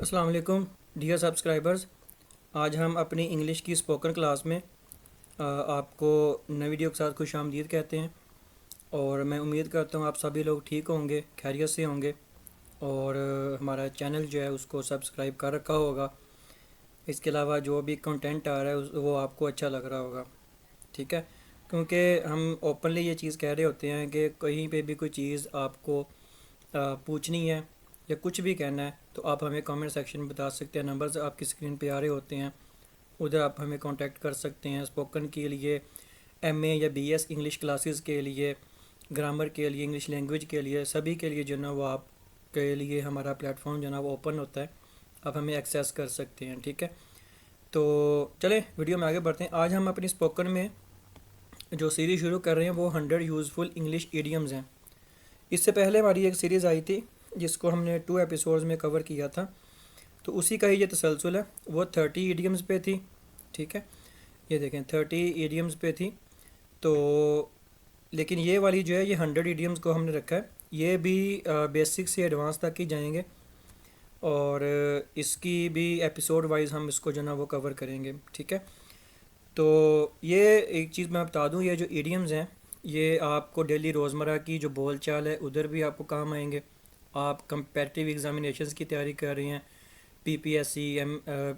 السلام علیکم dear subscribers. آج ہم اپنی انگلش کی اسپوکن کلاس میں آپ کو نئی ویڈیو کے ساتھ خوش آمدید کہتے ہیں، اور میں امید کرتا ہوں آپ سبھی لوگ ٹھیک ہوں گے، خیریت سے ہوں گے، اور ہمارا چینل جو ہے اس کو سبسکرائب کر رکھا ہوگا. اس کے علاوہ جو بھی کنٹینٹ آ رہا ہے وہ آپ کو اچھا لگ رہا ہوگا. ٹھیک ہے، کیونکہ ہم اوپنلی یہ چیز کہہ رہے ہوتے ہیں کہ کہیں پہ بھی کوئی چیز آپ کو پوچھنی ہے یا کچھ بھی کہنا ہے تو آپ ہمیں کامنٹ سیکشن میں بتا سکتے ہیں. نمبرز آپ کی اسکرین پہ آ رہے ہوتے ہیں، ادھر آپ ہمیں کانٹیکٹ کر سکتے ہیں. اسپوکن کے لیے، ایم اے یا بی ایس انگلش کلاسز کے لیے، گرامر کے لیے، انگلش لینگویج کے لیے، سبھی کے لیے جو ہے نا وہ آپ کے لیے ہمارا پلیٹ فارم جو ہے نا وہ اوپن ہوتا ہے. آپ ہمیں ایکسیس کر سکتے ہیں. ٹھیک ہے، تو چلیں ویڈیو میں آگے بڑھتے ہیں. آج ہم اپنی اسپوکن میں جو سیریز شروع کر رہے ہیں وہ 100 یوزفل انگلش ایڈیمز ہیں. اس سے پہلے ہماری ایک سیریز آئی تھی جس کو ہم نے 2 ایپیسوڈز میں کور کیا تھا، تو اسی کا ہی یہ تسلسل ہے. وہ 30 ایڈیمز پہ تھی. ٹھیک ہے، یہ دیکھیں 30 ایڈیمز پہ تھی. تو لیکن یہ والی جو ہے یہ 100 ایڈیمز کو ہم نے رکھا ہے. یہ بھی بیسک سے ایڈوانس تک ہی جائیں گے، اور اس کی بھی ایپیسوڈ وائز ہم اس کو جو ہے نا وہ کور کریں گے. ٹھیک ہے، تو یہ ایک چیز میں بتا دوں، یہ جو ایڈیمز ہیں یہ آپ کو ڈیلی روزمرہ کی جو بول چال ہے ادھر بھی آپ کو کام آئیں گے. آپ کمپیٹیو ایگزامینیشنز کی تیاری کر رہے ہیں، پی پی ایس سی،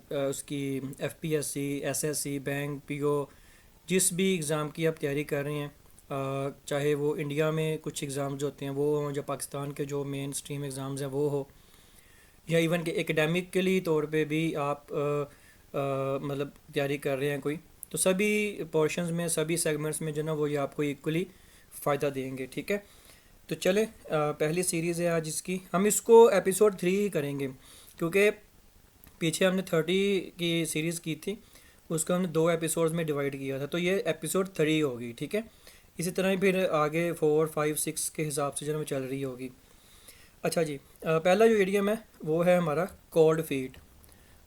اس کی F P S C, S S C, bank, P O, جس بھی ایگزام کی آپ تیاری کر رہے ہیں، چاہے وہ انڈیا میں کچھ ایگزامز ہوتے ہیں وہ ہوں، یا پاکستان کے جو مین اسٹریم ایگزامز ہیں وہ ہو، یا ایون کہ اکیڈیمکلی طور پہ بھی آپ مطلب تیاری کر رہے ہیں کوئی، تو سبھی پورشنز میں، سبھی سیگمنٹس میں جو نا وہ یہ آپ کو ایکولی فائدہ دیں گے. ٹھیک ہے، تو چلیں پہلی سیریز ہے آج اس کی. ہم اس کو ایپیسوڈ 3 ہی کریں گے، کیونکہ پیچھے ہم نے 30 کی سیریز کی تھی، اس کو ہم نے 2 ایپیسوڈز میں ڈیوائڈ کیا تھا، تو یہ ایپیسوڈ 3 ہوگی. ٹھیک ہے، اسی طرح ہی پھر آگے 4 5 6 کے حساب سے جو ہے وہ چل رہی ہوگی. اچھا جی، پہلا جو ایڈیم ہے وہ ہے ہمارا کولڈ فیٹ.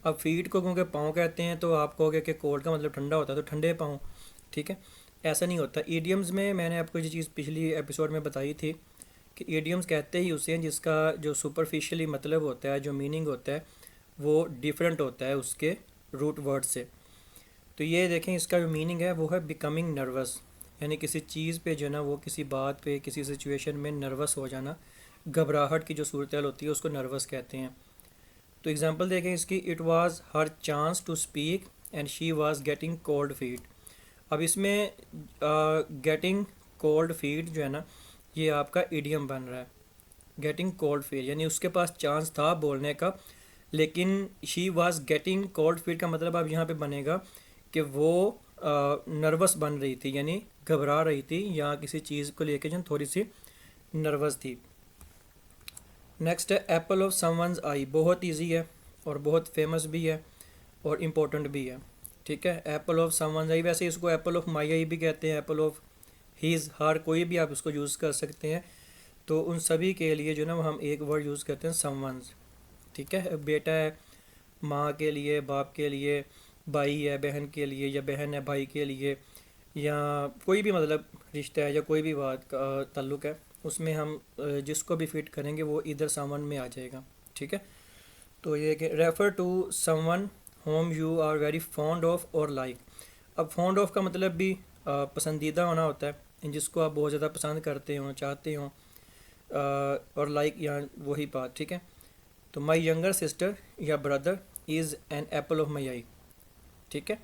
اب فیٹ کو کیونکہ پاؤں کہتے ہیں تو آپ کہو گے کہ کولڈ کا مطلب ٹھنڈا ہوتا ہے، تو ٹھنڈے پاؤں. ٹھیک ہے، ایسا نہیں ہوتا. ایڈیمز میں نے آپ کو یہ چیز پچھلی ایپیسوڈ میں بتائی تھی کہ ایڈیمز کہتے ہی اسے ہیں جس کا جو سپرفیشلی مطلب ہوتا ہے، جو میننگ ہوتا ہے وہ ڈیفرنٹ ہوتا ہے اس کے روٹ ورڈ سے. تو یہ دیکھیں اس کا جو میننگ ہے وہ ہے بیکمنگ نروس، یعنی کسی چیز پہ جو ہے نا وہ کسی بات پہ، کسی سچویشن میں نروس ہو جانا، گھبراہٹ کی جو صورتحال ہوتی ہے اس کو نروس کہتے ہیں. تو اگزامپل دیکھیں اس کی، it was her chance to speak and she was getting cold feet. اب اس میں گیٹنگ کولڈ فیٹ جو ہے نا یہ آپ کا ایڈیم بن رہا ہے. گیٹنگ کولڈ فیٹ یعنی اس کے پاس چانس تھا بولنے کا، لیکن she was getting cold feet کا مطلب اب یہاں پہ بنے گا کہ وہ نروس بن رہی تھی، یعنی گھبرا رہی تھی، یا کسی چیز کو لے کے جو تھوڑی سی نروس تھی. نیکسٹ ہے ایپل آف سم ونز آئی. بہت ایزی ہے اور بہت فیمس بھی ہے اور امپورٹنٹ بھی ہے. ٹھیک ہے، ایپل آف سم ونز آئی، ویسے اس کو ایپل آف مائی آئی بھی کہتے ہیں، ایپل آف ہیز ہر، کوئی بھی آپ اس کو یوز کر سکتے ہیں. تو ان سبھی کے لیے جو نا وہ ہم ایک ورڈ یوز کرتے ہیں سم ونز. ٹھیک ہے، بیٹا ہے ماں کے لیے، باپ کے لیے، بھائی ہے بہن کے لیے، یا بہن ہے بھائی کے لیے، یا کوئی بھی مطلب رشتہ ہے یا کوئی بھی بات کا تعلق ہے، اس میں ہم جس کو بھی فٹ کریں گے وہ ادھر سم ون میں آ جائے گا. ٹھیک ہے، تو یہ کہ refer to someone whom you are very fond of اور لائک. اب فونڈ آف کا مطلب بھی پسندیدہ ہونا ہوتا ہے، جس کو آپ بہت زیادہ پسند کرتے ہوں، چاہتے ہوں، اور لائک یہاں وہی بات. ٹھیک ہے، تو مائی ینگر سسٹر یا brother is an apple of my eye. ٹھیک ہے،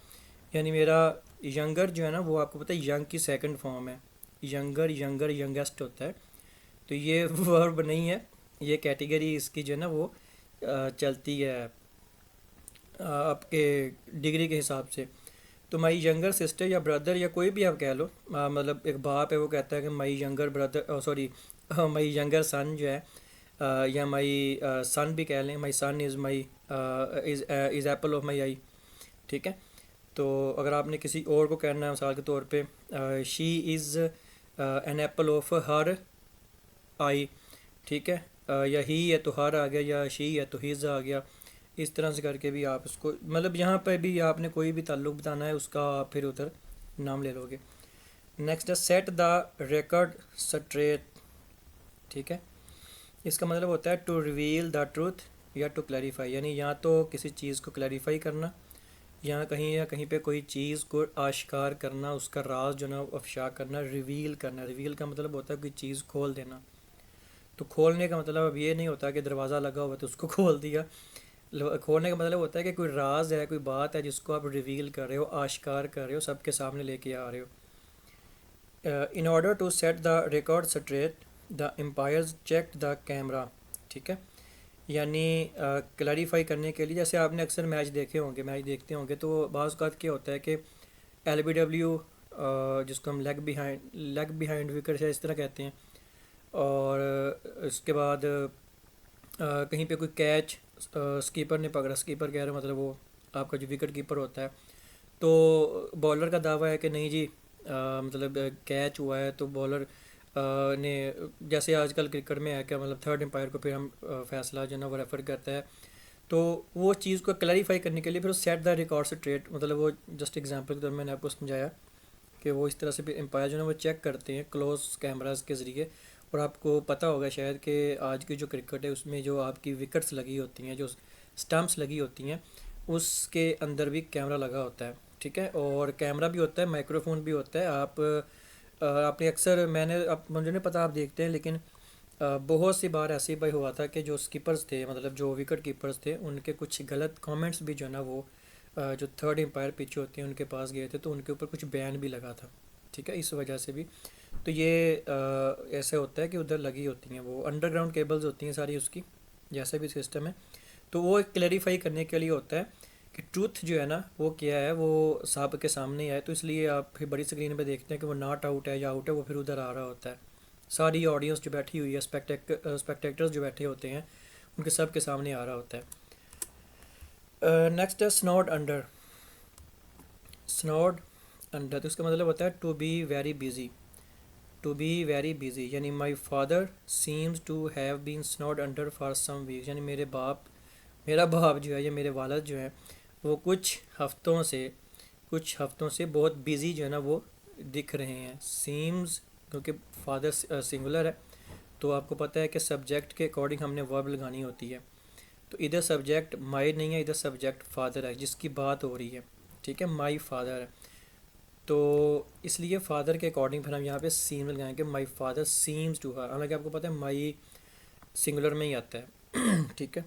یعنی میرا ینگر جو ہے نا وہ آپ کو پتہ ہے ینگ کی سیکنڈ فارم ہے. ینگر، ینگر، ینگیسٹ ہوتا ہے. تو یہ ورب نہیں ہے، یہ کیٹیگری اس کی جو ہے نا وہ چلتی ہے آپ کے ڈگری کے حساب سے. تو مائی ینگر سسٹر یا بردر یا کوئی بھی آپ کہہ لو، مطلب ایک باپ ہے وہ کہتا ہے کہ my younger brother, sorry my younger son جو ہے، یا مائی سن بھی کہہ لیں، مائی سن از مائی از ایپل آف مائی آئی. ٹھیک ہے، تو اگر آپ نے کسی اور کو کہنا ہے مثال کے طور پہ she is an apple of her eye. ٹھیک ہے، یا ہی ہے تو ہر آ گیا، یا شی ہے تو ہیز آ گیا. اس طرح سے کر کے بھی آپ اس کو مطلب یہاں پہ بھی آپ نے کوئی بھی تعلق بتانا ہے اس کا آپ پھر ادھر نام لے لو گے. نیکسٹ ہے سیٹ دا ریکارڈ سٹریٹ. ٹھیک ہے، اس کا مطلب ہوتا ہے ٹو ریویل دا ٹروتھ یا ٹو کلیریفائی، یعنی یا تو کسی چیز کو کلیریفائی کرنا یا کہیں پہ کوئی چیز کو آشکار کرنا، اس کا راز جو نا افشا کرنا، ریویل کرنا۔ ریویل کا مطلب ہوتا ہے کوئی چیز کھول دینا۔ تو کھولنے کا مطلب اب یہ نہیں ہوتا کہ دروازہ لگا ہوا تو اس کو کھول دیا۔ کھولنے کا مطلب ہوتا ہے کہ کوئی راز ہے، کوئی بات ہے جس کو آپ ریویل کر رہے ہو، آشکار کر رہے ہو، سب کے سامنے لے کے آ رہے ہو۔ In order to set the record straight the umpires check the camera, ٹھیک ہے، یعنی کلیریفائی کرنے کے لیے، جیسے آپ نے اکثر میچ دیکھے ہوں گے، میچ دیکھتے ہوں گے تو بعض اوقات کیا ہوتا ہے کہ ایل بی ڈبلیو، جس کو ہم لیگ بیہائنڈ وکٹ ہے اس طرح کہتے ہیں، اور اس کے بعد کہیں پہ کوئی کیچ سکیپر نے پکڑا، سکیپر کہہ رہے ہیں مطلب وہ آپ کا جو وکٹ کیپر ہوتا ہے، تو بولر کا دعویٰ ہے کہ نہیں جی مطلب کیچ ہوا ہے، تو بولر نے، جیسے آج کل کرکٹ میں ہے کہ مطلب تھرڈ امپائر کو پھر ہم فیصلہ جو ہے نا وہ ریفر کرتا ہے، تو وہ چیز کو کلیریفائی کرنے کے لیے پھر سیٹ دا ریکارڈ اسٹریٹ، مطلب وہ جسٹ ایگزامپل کے طور میں نے آپ کو سمجھایا کہ وہ اس طرح سے پھر امپائر جو ہے نا وہ چیک کرتے ہیں کلوز کیمراز کے ذریعے۔ اور آپ کو پتہ ہوگا شاید کہ آج کی جو کرکٹ ہے اس میں جو آپ کی وکٹس لگی ہوتی ہیں، جو سٹمپس لگی ہوتی ہیں، اس کے اندر بھی کیمرہ لگا ہوتا ہے، ٹھیک ہے، اور کیمرہ بھی ہوتا ہے، مائکرو فون بھی ہوتا ہے۔ آپ نے اکثر، مجھے نہیں پتہ آپ دیکھتے ہیں، لیکن بہت سی بار ایسی بھائی ہوا تھا کہ جو سکیپرز تھے، مطلب جو وکٹ کیپرز تھے، ان کے کچھ غلط کامنٹس بھی جو ہے نا وہ جو تھرڈ امپائر پیچھے ہوتے ہیں ان کے پاس گئے تھے، تو ان کے اوپر کچھ بین بھی لگا تھا، ٹھیک ہے، اس وجہ سے بھی۔ تو یہ ایسے ہوتا ہے کہ ادھر لگی ہوتی ہیں، وہ انڈر گراؤنڈ کیبلز ہوتی ہیں ساری اس کی، جیسے بھی سسٹم ہے، تو وہ کلیریفائی کرنے کے لیے ہوتا ہے کہ ٹروتھ جو ہے نا وہ کیا ہے، وہ صاحب کے سامنے ہے، تو اس لیے آپ پھر بڑی اسکرین پہ دیکھتے ہیں کہ وہ ناٹ آؤٹ ہے یا آؤٹ ہے، وہ پھر ادھر آ رہا ہوتا ہے، ساری آڈینس جو بیٹھی ہوئی ہے، اسپیکٹیٹرز جو بیٹھے ہوتے ہیں، ان کے سب کے سامنے آ رہا ہوتا ہے۔ نیکسٹ ہے سنوڈ انڈر۔ سنوڈ انڈر، تو اس کا مطلب ہوتا ہے to be very busy, to be very busy, یعنی my father seems to have been snowed under for some weeks, یعنی میرا باپ جو ہے یا میرے والد جو ہیں وہ کچھ ہفتوں سے بہت بزی جو ہے نا وہ دکھ رہے ہیں۔ سیمز کیونکہ فادر سنگولر ہے، تو آپ کو پتہ ہے کہ سبجیکٹ کے اکارڈنگ ہم نے ورب لگانی ہوتی ہے، تو ادھر سبجیکٹ مائی نہیں ہے، ادھر سبجیکٹ فادر ہے جس کی بات ہو رہی ہے، ٹھیک ہے، مائی فادر ہے، تو اس لیے فادر کے اکارڈنگ پھر ہم یہاں پہ سیم لگائیں گے، my father seems to her, حالانکہ آپ کو پتہ ہے مائی سنگولر میں ہی آتا ہے، ٹھیک ہے۔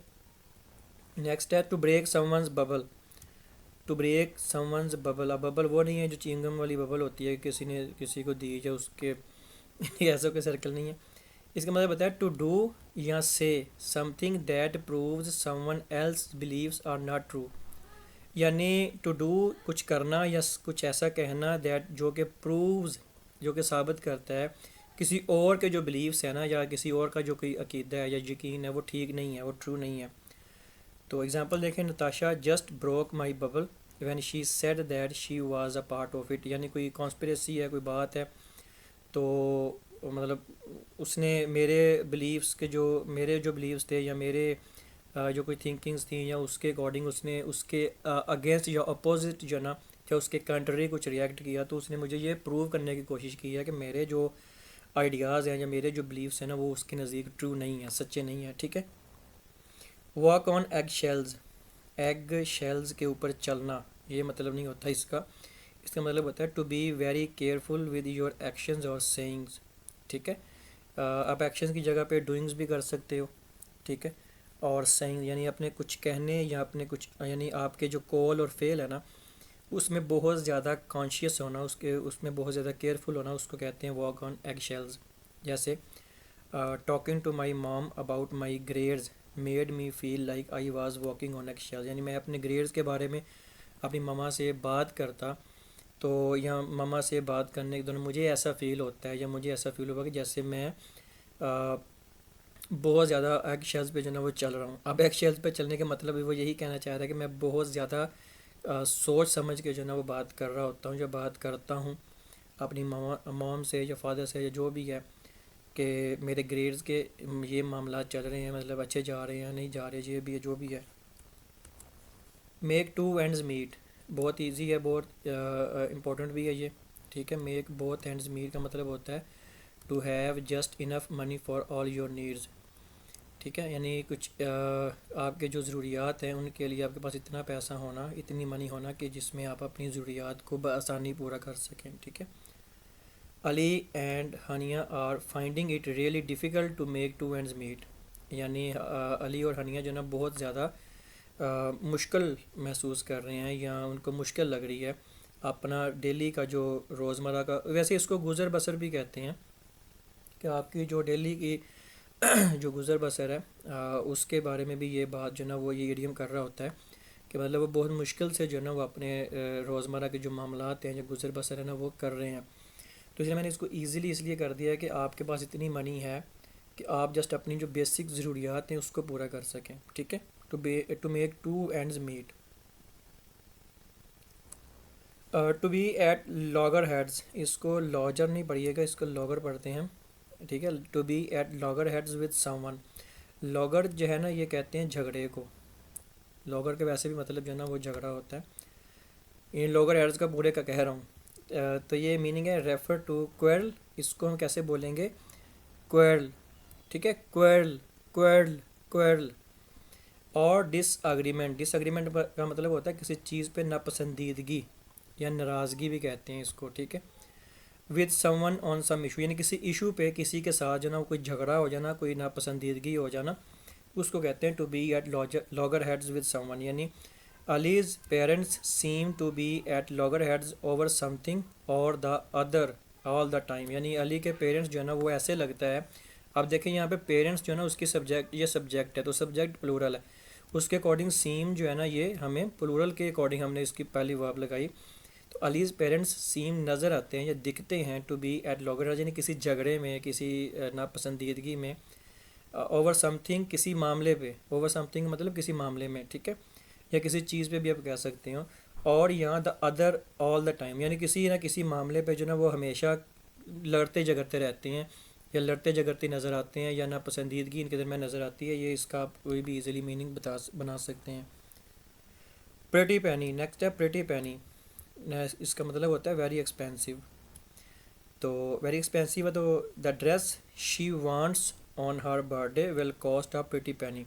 نیکسٹ ہے to break someone's bubble. To break someone's bubble, اب ببل وہ نہیں ہے جو چینگم والی ببل ہوتی ہے کہ کسی نے کسی کو دی یا اس کے ایسا کوئی سرکل نہیں ہے، اس کا مطلب بتایا ٹو ڈو یا سے something that proves someone else believes are not true, یعنی ٹو ڈو کچھ کرنا یا کچھ ایسا کہنا دیٹ جو کہ پرووز، جو کہ ثابت کرتا ہے کسی اور کے جو بلیوس ہیں نا، یا کسی اور کا جو کوئی عقیدہ ہے یا یقین ہے وہ ٹھیک نہیں ہے، وہ ٹرو نہیں ہے۔ تو ایگزامپل دیکھیں، Natasha just broke my bubble when she said that she was a part of it, یعنی کوئی کانسپریسی ہے، کوئی بات ہے، تو مطلب اس نے میرے جو بلیوس تھے یا میرے جو کوئی تھنکنگز تھیں یا اس کے اکارڈنگ اس نے اس کے اگینسٹ یا اپوزٹ جو نا یا اس کے کنٹری کچھ ریئیکٹ کیا، تو اس نے مجھے یہ پروو کرنے کی کوشش کی ہے کہ میرے جو آئیڈیاز ہیں یا میرے جو بلیوس ہیں نا وہ اس کے نزدیک ٹرو نہیں ہیں، سچے نہیں ہیں، ٹھیک ہے۔ Walk on egg shells, egg shells کے اوپر چلنا، یہ مطلب نہیں ہوتا اس کا مطلب ہوتا ہے to be very careful with your actions اور سینگز، ٹھیک ہے، آپ ایکشنز کی جگہ پہ ڈوئنگز بھی کر سکتے ہو، ٹھیک ہے، اور سینگ یعنی اپنے کچھ کہنے یا اپنے کچھ، یعنی آپ کے جو کول اور فیل ہے نا اس میں بہت زیادہ کانشیس ہونا، اس میں بہت زیادہ کیئرفل ہونا، اس کو کہتے ہیں واک آن ایگ شیلز۔ جیسے talking to my mom about my grades made me feel like I was walking on eggshells, یعنی میں اپنے گریڈز کے بارے میں اپنی مما سے بات کرتا تو یا مما سے بات کرنے کے دوران مجھے ایسا فیل ہوتا ہے یا مجھے ایسا فیل ہوگا کہ جیسے میں بہت زیادہ ایگ شیلز پہ جو ہے نا وہ چل رہا ہوں۔ اب ایگ شیلز پہ چلنے کا مطلب وہ یہی کہنا چاہ رہا ہے کہ میں بہت زیادہ سوچ سمجھ کے جو ہے نا وہ بات کر رہا ہوتا ہوں، جو بات کرتا ہوں اپنی مام سے یا فادر سے یا جو بھی ہے کہ میرے گریڈز کے یہ معاملات چل رہے ہیں، مطلب اچھے جا رہے ہیں نہیں جا رہے، یہ بھی ہے جو بھی ہے۔ میک ٹو اینڈز میٹ، بہت ایزی ہے، بہت امپورٹنٹ بھی ہے یہ، ٹھیک ہے۔ میک بوتھ اینڈز میٹ کا مطلب ہوتا ہے to have just enough money for all your needs, ٹھیک ہے، یعنی کچھ آپ کے جو ضروریات ہیں ان کے لیے آپ کے پاس اتنا پیسہ ہونا، اتنی منی ہونا کہ جس میں آپ اپنی ضروریات کو بآسانی پورا کر سکیں. ٹھیک ہے. Ali and Hania are finding it really difficult to make two ends meet. یعنی علی اور ہنیا جو ہے نا بہت زیادہ مشکل محسوس کر رہے ہیں، یا ان کو مشکل لگ رہی ہے اپنا ڈیلی کا جو روزمرہ کا، ویسے اس کو گزر بسر بھی کہتے ہیں، کہ آپ کی جو ڈیلی کی جو گزر بسر ہے اس کے بارے میں بھی یہ بات جو ہے نا وہ یہ ایڈیم کر رہا ہوتا ہے کہ مطلب وہ بہت مشکل سے جو ہے نا وہ اپنے روزمرہ کے جو معاملات ہیں، جو گزر بسر ہے نا وہ کر رہے ہیں. تو اس لیے میں نے اس کو ایزیلی اس لیے کر دیا ہے کہ آپ کے پاس اتنی منی ہے کہ آپ جسٹ اپنی جو بیسک ضروریات ہیں اس کو پورا کر سکیں. ٹھیک ہے. To make two ends meet. To be at loggerheads, اس کو لاجر نہیں پڑھیے گا، اس کو لاگر پڑھتے ہیں. ٹھیک ہے. To be at loggerheads with someone. Logger جو ہے نا یہ کہتے ہیں جھگڑے کو. لاگر کے ویسے بھی مطلب جو ہے نا وہ جھگڑا ہوتا ہے. ان لاگر ہیڈز کا پورے کا کہہ رہا ہوں. تو یہ میننگ ہے ریفر ٹو کوئرل. اس کو ہم کیسے بولیں گے؟ کوئرل. ٹھیک ہے. کوئرل کوئرل کوئرل. اور ڈس اگریمنٹ. ڈس اگریمنٹ کا مطلب ہوتا ہے کسی چیز پہ ناپسندیدگی یا ناراضگی بھی کہتے ہیں اس کو. ٹھیک ہے. With some one on some issue, یعنی کسی ایشو پہ کسی کے ساتھ جو نا کوئی جھگڑا ہو جانا، کوئی ناپسندیدگی ہو جانا، اس کو کہتے ہیں to be at loggerheads with someone. یعنی Ali's parents seem to be at loggerheads over something or the other all the time. یعنی علی کے پیرنٹس جو ہے نا وہ ایسے لگتا ہے. اب دیکھیں یہاں پہ پیرنٹس جو ہے نا اس کی سبجیکٹ، یہ سبجیکٹ ہے تو سبجیکٹ پلورل ہے، اس کے اکارڈنگ سیم جو ہے نا یہ ہمیں پلورل کے اکارڈنگ ہم نے اس کی پہلی ورب لگائی. تو علیز پیرنٹس سیم نظر آتے ہیں یا دکھتے ہیں ٹو بی ایٹ لاگر، یعنی کسی جھگڑے میں، کسی ناپسندیدگی میں، اوور سم تھنگ کسی معاملے پہ. اوور سم تھنگ مطلب کسی معاملے میں. ٹھیک ہے. یا کسی چیز پہ بھی آپ کہہ سکتے ہو. اور یہاں the other all the time, یعنی کسی نہ کسی معاملے پہ جو نا وہ ہمیشہ لڑتے جھگڑتے رہتے ہیں یا لڑتے جھگڑتے نظر آتے ہیں یا ناپسندیدگی ان کے درمیان نظر آتی ہے. یہ اس کا آپ کوئی بھی ایزیلی میننگ بنا سکتے ہیں. Pretty penny. نیکسٹ ہے پریٹی پینی. اس کا مطلب ہوتا ہے ویری ایکسپینسو. تو ویری ایکسپینسو ہے تو the dress she wants on her birthday will cost a pretty penny.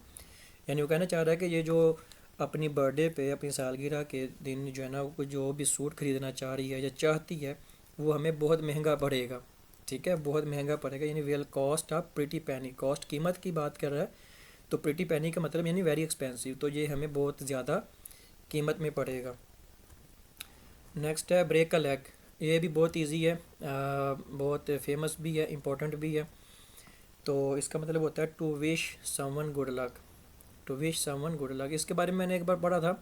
یعنی وہ کہنا چاہ رہا ہے کہ یہ جو اپنی برتھ ڈے پہ، اپنی سالگرہ کے دن جو ہے نا وہ جو بھی سوٹ خریدنا چاہ رہی ہے یا چاہتی ہے وہ ہمیں بہت مہنگا پڑے گا. ٹھیک ہے. بہت مہنگا پڑے گا. یعنی will cost of pretty penny. Cost قیمت کی بات کر رہا ہے، تو پریٹی پینی کا مطلب یعنی ویری ایکسپینسو، تو یہ ہمیں بہت زیادہ قیمت میں پڑے گا. نیکسٹ ہے بریک اے لیگ. یہ بھی بہت ایزی ہے، بہت فیمس بھی ہے، امپورٹنٹ بھی ہے. تو اس کا مطلب ہوتا ہے to wish someone good luck. To wish someone good luck. اس کے بارے میں میں نے ایک بار پڑھا تھا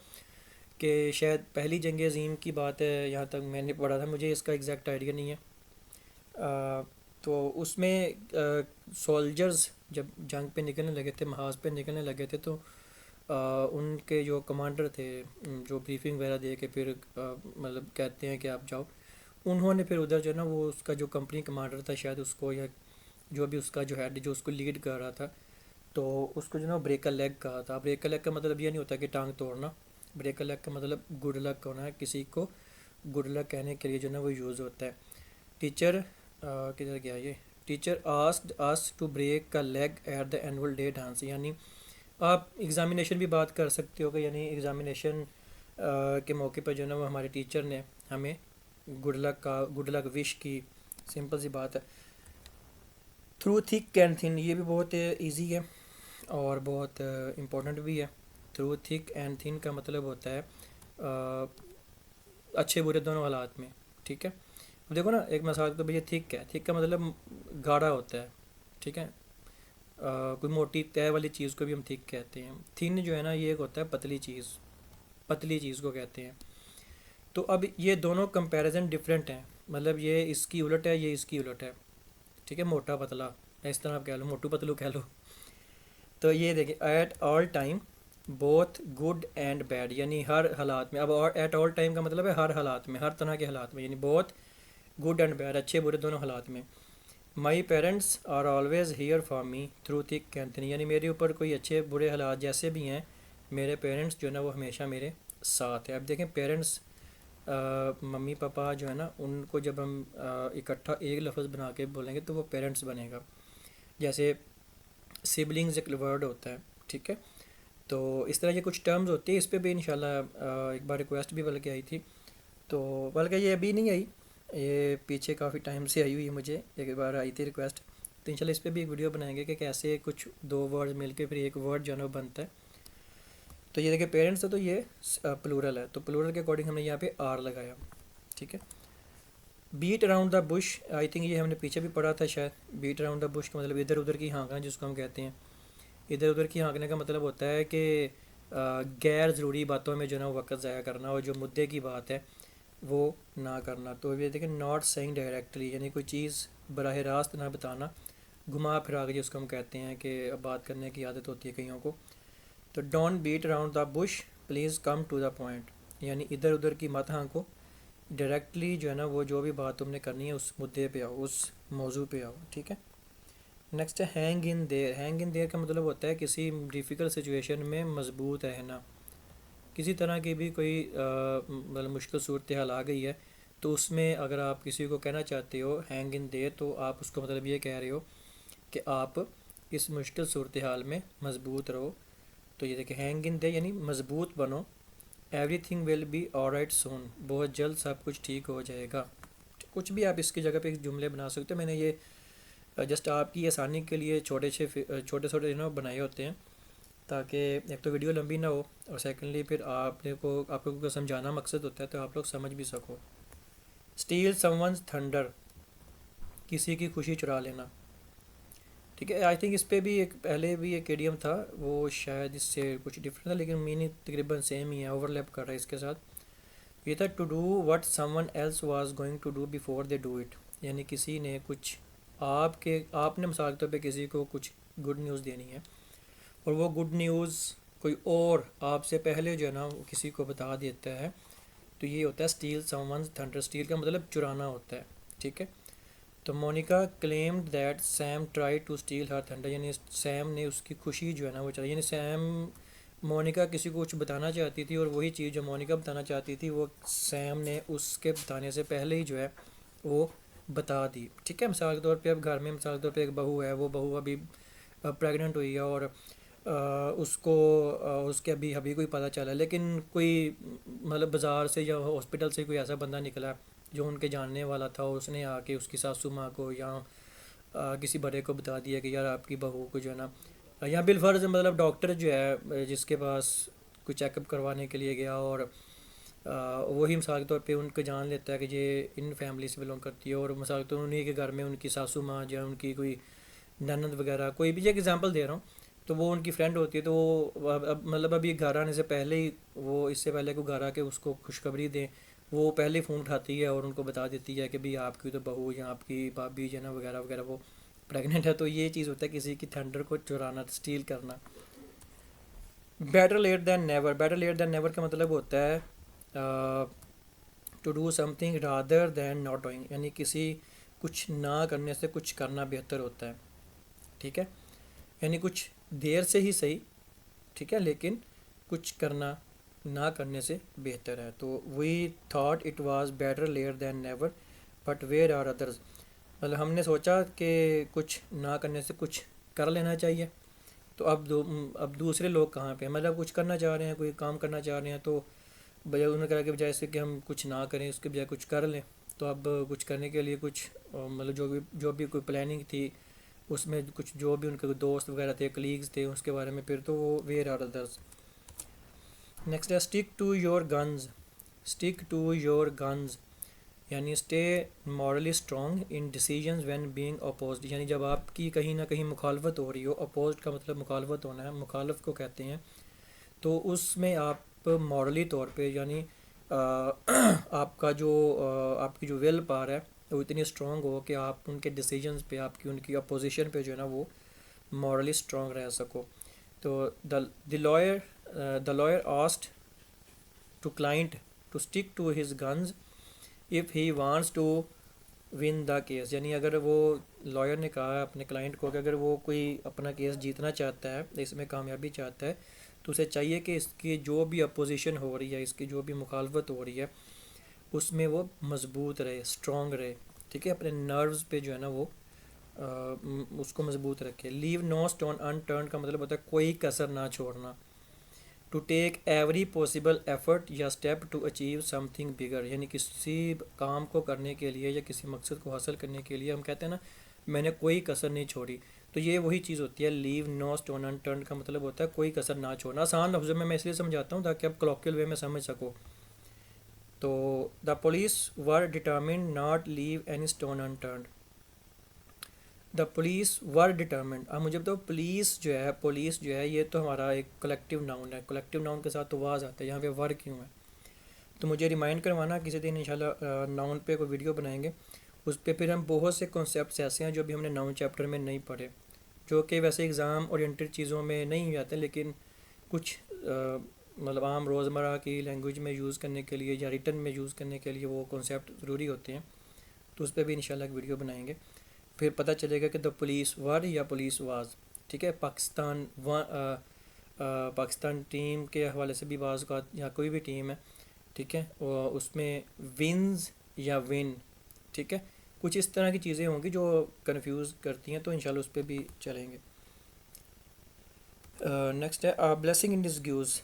کہ شاید پہلی جنگ عظیم کی بات ہے، یہاں تک میں نے پڑھا تھا، مجھے اس کا ایگزیکٹ آئیڈیا نہیں ہے. تو اس میں سولجرز جب جنگ پہ نکلنے لگے تھے، محاذ پہ نکلنے لگے تھے، تو ان کے جو کمانڈر تھے، جو بریفنگ وغیرہ دے کے پھر مطلب کہتے ہیں کہ آپ جاؤ، انہوں نے پھر ادھر جو ہے نا وہ اس کا جو کمپنی کمانڈر تھا شاید اس کو، یا جو بھی اس کا جو ہیڈ جو اس کو لیڈ کر رہا تھا، تو اس کو جو نا بریک اے لیگ کہا تھا. بریک اے لیگ کا مطلب یہ نہیں ہوتا کہ ٹانگ توڑنا. بریک اے لیگ کا مطلب گڈ لک ہونا ہے. کسی کو گڈ لک کہنے کے لیے جو ہے نا وہ یوز ہوتا ہے. ٹیچر کدھر گیا یہ؟ Teacher asked us to break a leg at the annual day dance. یعنی آپ ایگزامینیشن بھی بات کر سکتے ہو کہ یعنی ایگزامینیشن کے موقع پر جو ہے نا وہ ہمارے ٹیچر نے ہمیں گڈ لک وش کی. سمپل سی بات ہے. تھرو تھک اینڈ تھن. یہ بھی بہت ایزی ہے اور بہت امپورٹنٹ بھی ہے. تھرو تھک اینڈ تھن کا مطلب ہوتا ہے اچھے برے دونوں حالات میں. ٹھیک ہے. اب دیکھو نا ایک مثال تو بھیا تھک ہے. تھک کا مطلب گاڑھا ہوتا ہے. ٹھیک ہے. کوئی موٹی طے والی چیز کو بھی ہم تھک کہتے ہیں. تھن جو ہے نا یہ ایک ہوتا ہے پتلی چیز. پتلی چیز کو کہتے ہیں. تو اب یہ دونوں کمپیریزن ڈفرینٹ ہیں. مطلب یہ اس کی الٹ ہے، یہ اس کی الٹ ہے. ٹھیک ہے. موٹا پتلا اس طرح آپ کہہ لو، موٹو پتلو کہہ لو. تو یہ دیکھیں at all time both good and bad. یعنی ہر حالات میں. اب ایٹ آل ٹائم کا مطلب ہے ہر حالات میں، ہر طرح کے حالات میں. یعنی بہت گڈ اینڈ بیڈ، اچھے برے دونوں حالات میں. My parents are always here for me through thick and thin. یعنی میرے اوپر کوئی اچھے برے حالات جیسے بھی ہیں، میرے پیرنٹس جو ہے نا وہ ہمیشہ میرے ساتھ ہے. اب دیکھیں پیرنٹس، ممی پاپا جو ہے نا ان کو جب ہم اکٹھا ایک لفظ بنا کے بولیں گے تو وہ پیرنٹس بنے گا. جیسے سبلنگز ایک ورڈ ہوتا ہے، ٹھیک ہے. تو اس طرح یہ کچھ ٹرمز ہوتی ہیں. اس پہ بھی انشاءاللہ ایک بار ریکویسٹ بھی بلکہ آئی تھی، تو بلکہ یہ ابھی نہیں آئی، یہ پیچھے کافی ٹائم سے آئی ہوئی ہے، مجھے ایک بار آئی تھی ریکویسٹ. تو انشاءاللہ اس پہ بھی ایک ویڈیو بنائیں گے کہ کیسے کچھ دو ورڈ مل کے پھر ایک ورڈ جو ہے نا وہ بنتا ہے. تو یہ دیکھیں پیرنٹس ہے تو یہ پلورل ہے، تو پلورل کے اکارڈنگ ہم نے یہاں پہ آر لگایا، ٹھیک ہے. Beat around the bush, I think یہ ہم نے پیچھے بھی پڑھا تھا شاید. بیٹ اراؤنڈ دا بش کا مطلب ادھر ادھر کی ہانکنا جس کو ہم کہتے ہیں. ادھر ادھر کی ہانکنے کا مطلب ہوتا ہے کہ غیر ضروری باتوں میں جو ہے نا وقت ضائع کرنا، اور جو مدعے کی بات ہے وہ نہ کرنا. تو یہ دیکھیں ناٹ سیئنگ ڈائریکٹلی، یعنی کوئی چیز براہ راست نہ بتانا، گھما پھرا کے جس کو ہم کہتے ہیں کہ بات کرنے کی عادت ہوتی ہے کئیوں کو. تو don't beat around the bush, please come to the point, یعنی ادھر ادھر کی مت ہانکو، ڈائریکٹلی جو ہے نا وہ جو بھی بات تم نے کرنی ہے اس مدعے پہ آؤ، اس موضوع پہ آؤ، ٹھیک ہے. نیکسٹ ہے ہینگ ان دیر. ہینگ ان دیر کا مطلب ہوتا ہے کسی ڈیفیکلٹ سچویشن میں مضبوط رہنا. کسی طرح کی بھی کوئی مطلب مشکل صورتحال آ گئی ہے تو اس میں اگر آپ کسی کو کہنا چاہتے ہو ہینگ ان دیر، تو آپ اس کو مطلب یہ کہہ رہے ہو کہ آپ اس مشکل صورتحال میں مضبوط رہو. تو یہ دیکھیں ہینگ ان دیر یعنی مضبوط بنو. Everything will be alright soon, بہت جلد سب کچھ ٹھیک ہو جائے گا. کچھ بھی آپ اس کی جگہ پہ جملے بنا سکتے ہو. میں نے یہ جسٹ آپ کی آسانی کے لیے چھوٹے چھوٹے بنائے ہوتے ہیں تاکہ ایک تو ویڈیو لمبی نہ ہو، اور سیکنڈلی پھر آپ لوگوں کو سمجھانا مقصد ہوتا ہے تو آپ لوگ سمجھ بھی سکو. اسٹیل سم ونز تھنڈر، کسی کی خوشی چرا لینا، ٹھیک ہے. آئی تھنک اس پہ بھی ایک پہلے بھی ایک ایڈیم تھا، وہ شاید اس سے کچھ ڈفرینٹ تھا لیکن میننگ تقریباً سیم ہی ہے، اوور لیپ کر رہا ہے اس کے ساتھ. یہ تھا to do what someone else was going to do before they do it, یعنی کسی نے کچھ آپ نے مثال کے طور پہ کسی کو کچھ گڈ نیوز دینی ہے اور وہ گڈ نیوز کوئی اور آپ سے پہلے جو ہے نا وہ کسی کو بتا دیتا ہے، تو یہ ہوتا ہے steal someone's thunder. Steal کا مطلب چرانا ہوتا ہے، ٹھیک ہے. تو Monica claimed that Sam try to steal her thunder, یعنی سیم نے اس کی خوشی جو ہے نا وہ چلائی. یعنی مونیکا کسی کو کچھ بتانا چاہتی تھی اور وہی چیز جو مونیکا بتانا چاہتی تھی وہ سیم نے اس کے بتانے سے پہلے ہی جو ہے وہ بتا دی، ٹھیک ہے. مثال کے طور پہ اب گھر میں مثال کے طور پہ ایک بہو ہے، وہ بہو ابھی پریگننٹ ہوئی ہے اور اس کو اس کے ابھی کوئی پتہ چلا، لیکن کوئی مطلب بازار سے یا ہاسپٹل سے کوئی ایسا بندہ نکلا جو ان کے جاننے والا تھا، اور اس نے آ کے اس کی ساسو ماں کو یا کسی بڑے کو بتا دیا کہ یار آپ کی بہو کو جو ہے نا، یا بالفرض مطلب ڈاکٹر جو ہے جس کے پاس کوئی چیک اپ کروانے کے لیے گیا، اور وہی مثال کے طور پہ ان کو جان لیتا ہے کہ یہ ان فیملی سے بلونگ کرتی ہے، اور مثال کے طور انہیں کے گھر میں ان کی ساسو ماں جو ہے ان کی کوئی نند وغیرہ کوئی بھی، یہ ایگزامپل دے رہا ہوں، تو وہ ان کی فرینڈ ہوتی ہے. تو وہ مطلب ابھی گھر آنے سے پہلے ہی وہ اس سے پہلے کو گھر آ کے اس کو خوشخبری دیں، وہ پہلے ہی فون اٹھاتی ہے اور ان کو بتا دیتی ہے کہ بھئی آپ کی تو بہو یا آپ کی بھابھی جو ہے نا وغیرہ وغیرہ وہ پریگننٹ ہے. تو یہ چیز ہوتا ہے کسی کی تھنڈر کو چرانا، اسٹیل کرنا. Better late than never. Better late than never کا مطلب ہوتا ہے to do something rather than not doing, یعنی کسی کچھ نہ کرنے سے کچھ کرنا بہتر ہوتا ہے، ٹھیک ہے. یعنی کچھ دیر سے ہی صحیح، ٹھیک ہے، لیکن کچھ کرنا نہ کرنے سے بہتر ہے. تو we thought it was better late than never but where are others, مطلب ہم نے سوچا کہ کچھ نہ کرنے سے کچھ کر لینا چاہیے، تو اب دوسرے لوگ کہاں پہ، مطلب کچھ کرنا چاہ رہے ہیں، کوئی کام کرنا چاہ رہے ہیں، تو بجائے انہوں نے کہا کہ بجائے سے کہ ہم کچھ نہ کریں اس کے بجائے کچھ کر لیں. تو اب کچھ کرنے کے لیے کچھ مطلب جو بھی کوئی پلاننگ تھی اس میں کچھ جو بھی ان کے دوست وغیرہ تھے، کلیگز تھے، اس کے بارے میں پھر تو وہ ویئر آر ادرس. نیکسٹ ہے stick to your guns. Stick to your guns یعنی stay morally strong in decisions when being opposed, یعنی جب آپ کی کہیں نہ کہیں مخالفت ہو رہی ہو. اپوزڈ کا مطلب مخالفت ہونا ہے، مخالف کو کہتے ہیں. تو اس میں آپ مورلی طور پہ یعنی آپ کی جو ول پار ہے وہ اتنی اسٹرانگ ہو کہ آپ ان کے ڈیسیجنز پہ، ان کی اپوزیشن پہ جو ہے نا وہ مورلی اسٹرانگ رہ سکو. تو the lawyer asked to client to stick to his guns if he wants to win the case, یعنی اگر وہ لائر نے کہا اپنے کلائنٹ کو کہ اگر وہ کوئی اپنا کیس جیتنا چاہتا ہے، اس میں کامیابی چاہتا ہے، تو اسے چاہیے کہ اس کی جو بھی اپوزیشن ہو رہی ہے، اس کی جو بھی مخالفت ہو رہی ہے، اس میں وہ مضبوط رہے، اسٹرانگ رہے، ٹھیک ہے. اپنے نروز پہ جو ہے نا وہ اس کو مضبوط رکھے. لیو نو اسٹون ان ٹرن کا مطلب ہوتا ہے کوئی کسر نہ چھوڑنا. To take every possible effort یا step to achieve something bigger, یعنی کسی کام کو کرنے کے لیے یا کسی مقصد کو حاصل کرنے کے لیے ہم کہتے ہیں نا میں نے کوئی کسر نہیں چھوڑی. تو یہ وہی چیز ہوتی ہے. لیو نو اسٹون ان ٹرن کا مطلب ہوتا ہے کوئی کسر نہ چھوڑنا. آسان لفظوں میں اس لیے سمجھاتا ہوں تاکہ آپ کلوکیل وے میں سمجھ سکو. تو the police were determined not leave any stone unturned. The police were determined. اب مجھے بتاؤ پولیس جو ہے یہ تو ہمارا ایک کلیکٹیو ناؤن ہے. کلیکٹیو ناؤن کے ساتھ تو واز آتا ہے. یہاں پہ ور کیوں ہے؟ تو مجھے ریمائنڈ کروانا کسی دن انشاءاللہ. ناؤن پہ کوئی ویڈیو بنائیں گے. اس پہ پھر ہم بہت سے کنسیپٹس ایسے ہیں جو بھی ہم نے ناؤن چیپٹر میں نہیں پڑھے، جو کہ ویسے ایگزام اورینٹڈ چیزوں میں نہیں آتے، لیکن کچھ مطلب عام روزمرہ کی لینگویج میں یوز کرنے کے لیے یا ریٹن میں یوز کرنے کے لیے وہ کنسیپٹ ضروری ہوتے ہیں. تو اس پہ بھی انشاءاللہ ایک ویڈیو بنائیں گے. پھر پتہ چلے گا کہ دا پولیس ور یا پولیس واز. ٹھیک ہے. پاکستان ٹیم کے حوالے سے بھی بعض اوقات یا کوئی بھی ٹیم ہے، ٹھیک ہے، اس میں ونز یا ون، ٹھیک ہے، کچھ اس طرح کی چیزیں ہوں گی جو کنفیوز کرتی ہیں. تو انشاءاللہ اس پہ بھی چلیں گے. نیکسٹ ہے بلیسنگ ان ڈسگیوز.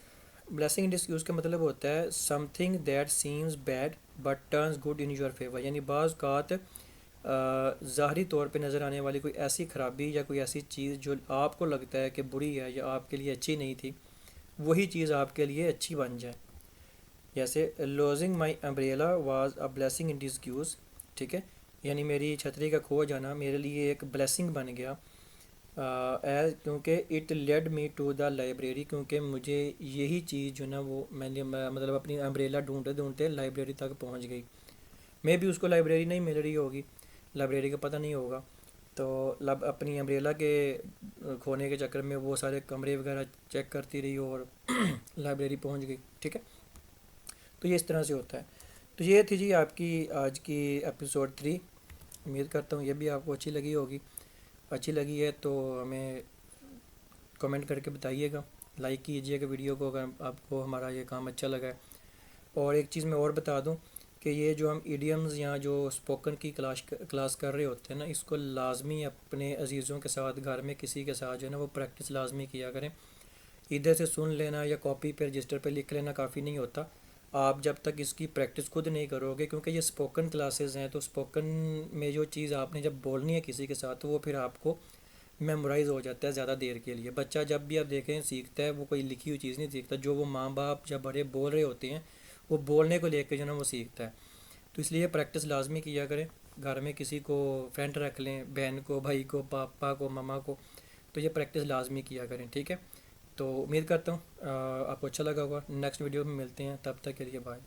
بلیسنگ ان ڈسگیوز کا مطلب ہوتا ہے some thing that seems bad but turns good in your favour. یعنی بعض اوقات ظاہری طور پہ نظر آنے والی کوئی ایسی خرابی یا کوئی ایسی چیز جو آپ کو لگتا ہے کہ بری ہے یا آپ کے لیے اچھی نہیں تھی، وہی چیز آپ کے لیے اچھی بن جائے. جیسے losing my umbrella was a blessing in disguise. ٹھیک ہے، یعنی میری چھتری کا کھو جانا میرے لیے ایک بلیسنگ بن گیا. کیونکہ it led me to the library, کیونکہ مجھے یہی چیز جو نا وہ میں نے مطلب اپنی امبریلا ڈھونڈتے لائبریری تک پہنچ گئی. میں بھی اس کو لائبریری نہیں مل رہی ہوگی، لائبریری کا پتہ نہیں ہوگا، تو اپنی امبریلا کے کھونے کے چکر میں وہ سارے کمرے وغیرہ چیک کرتی رہی اور لائبریری پہنچ گئی. ٹھیک ہے، تو یہ اس طرح سے ہوتا ہے. تو یہ تھی جی آپ کی آج کی ایپیسوڈ 3. امید کرتا ہوں یہ بھی آپ کو اچھی لگی ہوگی. اچھی لگی ہے تو ہمیں کمنٹ کر کے بتائیے گا، لائک کیجیے گا ویڈیو کو اگر آپ کو ہمارا یہ کام اچھا لگا ہے. اور ایک چیز میں اور بتا دوں کہ یہ جو ہم ایڈیمز یا جو اسپوکن کی کلاس کر رہے ہوتے ہیں نا، اس کو لازمی اپنے عزیزوں کے ساتھ گھر میں کسی کے ساتھ جو ہے نا وہ پریکٹس لازمی کیا کریں. ادھر سے سن لینا یا کاپی پہ رجسٹر پہ لکھ لینا کافی نہیں ہوتا. آپ جب تک اس کی پریکٹس خود نہیں کرو گے، کیونکہ یہ اسپوکن کلاسز ہیں، تو اسپوکن میں جو چیز آپ نے جب بولنی ہے کسی کے ساتھ تو وہ پھر آپ کو میمورائز ہو جاتا ہے زیادہ دیر کے لیے. بچہ جب بھی آپ دیکھیں سیکھتا ہے وہ کوئی لکھی ہوئی چیز نہیں سیکھتا. جو وہ ماں باپ جب بڑے بول رہے ہوتے ہیں وہ بولنے کو لے کے جو نا وہ سیکھتا ہے. تو اس لیے پریکٹس لازمی کیا کریں. گھر میں کسی کو فرینڈ رکھ لیں، بہن کو، بھائی کو، پاپا کو، ماما کو، تو یہ پریکٹس لازمی کیا کریں. ٹھیک ہے، تو امید کرتا ہوں آپ کو اچھا لگا ہوگا. نیکسٹ ویڈیو میں ملتے ہیں، تب تک کے لیے بائے.